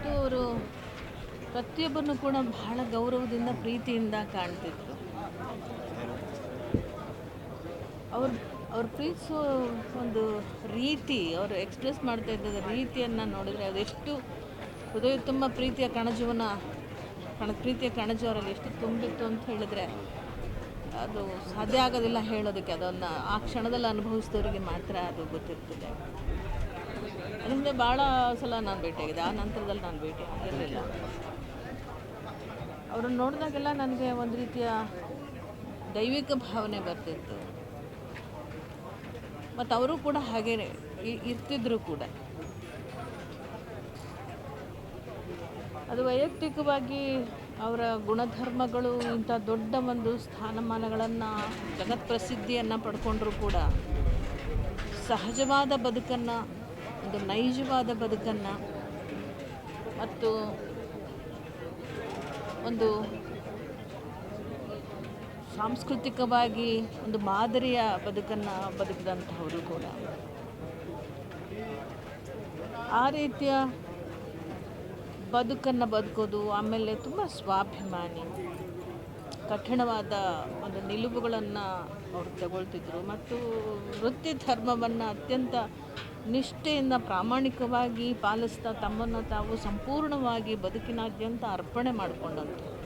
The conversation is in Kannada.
ಮತ್ತು ಅವರು ಪ್ರತಿಯೊಬ್ಬರನ್ನು ಕೂಡ ಬಹಳ ಗೌರವದಿಂದ ಪ್ರೀತಿಯಿಂದ ಕಾಣ್ತಿದ್ರು. ಅವ್ರು ಅವ್ರು ಪ್ರೀತಿಸೋ ಒಂದು ರೀತಿ, ಅವರು ಎಕ್ಸ್ಪ್ರೆಸ್ ಮಾಡ್ತಾ ಇದ್ದ ರೀತಿಯನ್ನು ನೋಡಿದರೆ ಅದೆಷ್ಟು ಹೃದಯ ತುಂಬ ಪ್ರೀತಿಯ ಕಣಜು ಅವರಲ್ಲಿ ಎಷ್ಟು ತುಂಬಿತ್ತು ಅಂತ ಹೇಳಿದ್ರೆ ಅದು ಸಾಧ್ಯ ಆಗೋದಿಲ್ಲ ಹೇಳೋದಕ್ಕೆ. ಅದನ್ನು ಆ ಕ್ಷಣದಲ್ಲಿ ಅನುಭವಿಸಿದವರಿಗೆ ಮಾತ್ರ ಅದು ಗೊತ್ತಿರ್ತದೆ. ಅದರಿಂದ ಭಾಳ ಸಲ ನಾನು ಭೇಟಿಯಾಗಿದೆ, ಆ ನಂತರದಲ್ಲಿ ನಾನು ಭೇಟಿ ಆಗಿರಲಿಲ್ಲ. ಅವ್ರನ್ನ ನೋಡಿದಾಗೆಲ್ಲ ನನಗೆ ಒಂದು ರೀತಿಯ ದೈವಿಕ ಭಾವನೆ ಬರ್ತಿತ್ತು. ಮತ್ತು ಅವರು ಕೂಡ ಹಾಗೇ ಇರ್ತಿದ್ರು ಕೂಡ. ಅದು ವೈಯಕ್ತಿಕವಾಗಿ ಅವರ ಗುಣಧರ್ಮಗಳು ಇಂಥ ದೊಡ್ಡ ಒಂದು ಸ್ಥಾನಮಾನಗಳನ್ನು ಜಗತ್ಪ್ರಸಿದ್ಧಿಯನ್ನು ಪಡ್ಕೊಂಡ್ರೂ ಕೂಡ ಸಹಜವಾದ ಬದುಕನ್ನು, ಒಂದು ನೈಜವಾದ ಬದುಕನ್ನು ಮತ್ತು ಒಂದು ಸಾಂಸ್ಕೃತಿಕವಾಗಿ ಒಂದು ಮಾದರಿಯ ಬದುಕನ್ನು ಬದುಕಿದಂಥವರು ಕೂಡ. ಆ ರೀತಿಯ ಬದುಕನ್ನು ಬದುಕೋದು, ಆಮೇಲೆ ತುಂಬ ಸ್ವಾಭಿಮಾನಿ, ಕಠಿಣವಾದ ಒಂದು ನಿಲುವುಗಳನ್ನು ಅವರು ತಗೊಳ್ತಿದ್ರು ಮತ್ತು ವೃತ್ತಿ ಧರ್ಮವನ್ನು ಅತ್ಯಂತ ನಿಷ್ಠೆಯಿಂದ ಪ್ರಾಮಾಣಿಕವಾಗಿ ಪಾಲಿಸ್ತಾ ತಮ್ಮನ್ನು ತಾವು ಸಂಪೂರ್ಣವಾಗಿ ಬದುಕಿನಾದ್ಯಂತ ಅರ್ಪಣೆ ಮಾಡಿಕೊಂಡಂಥದ್ದು.